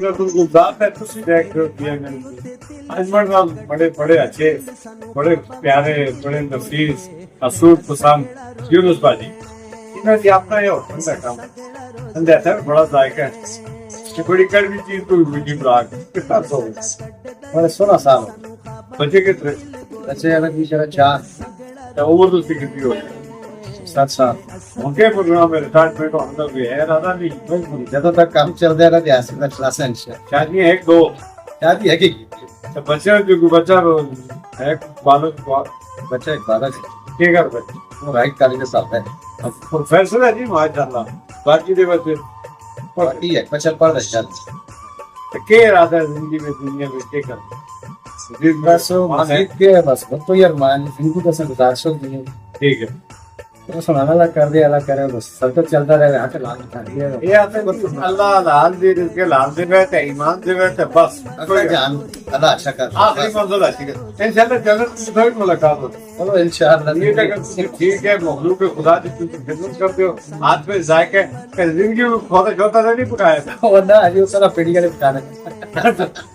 गुलजार है तुसी देख दिया अजमल नाल बड़े बड़े अच्छे बड़े प्यारे बड़े नफीस असूल पसंद यूनुस भाजी इन्हें दी अपना ये होता है काम अंदर आता है बड़ा जायका है कि बड़ी कड़वी चीज कोई मीठी ब्राग कितना सो बड़े 16 साल बच्चे कितने बच्चे अलग भी जरा 4 तो उम्र तो कितनी हो 7 साल उनके प्रोग्राम में रिटायरमेंट होना भी है राधा नहीं ਜਦੋਂ तक काम चल रहा है ऐसे में क्लास है शादी है एक दो शादी है कि तो बच्चा जो बच्चा है बालक बच्चा एक बालक है के घर बच्चे वो राइट कॉलेज में पढ़ता है अब प्रोफेसर है जी माशाल्लाह बाकी दे बच्चे पढ़ती है बच्चा पढ़ रहा है तो के इरादा है जिंदगी में दुनिया में के कर बस वो मस्जिद के बस तो यार मान इनको तो संसार शो नहीं ठीक है तो सुनाना अलग कर दिया अलग करे बस सब तो चलता रहेगा हाथ लाल उठा दिया ये आते हैं अल्लाह लाल दे के लाल दे बैठे ईमान दे बैठे बस अगर जान अल्लाह अच्छा कर आखिरी मंजिल है ठीक है इंशाल्लाह जन्नत में थोड़ी मुलाकात हो चलो इंशाल्लाह ये अगर ठीक है मखलूक खुदा की तुम खिदमत करते हो हाथ में जायका जिंदगी में खोता छोटा नहीं पकाया था वरना अभी वो सारा पीढ़ी के लिए पकाना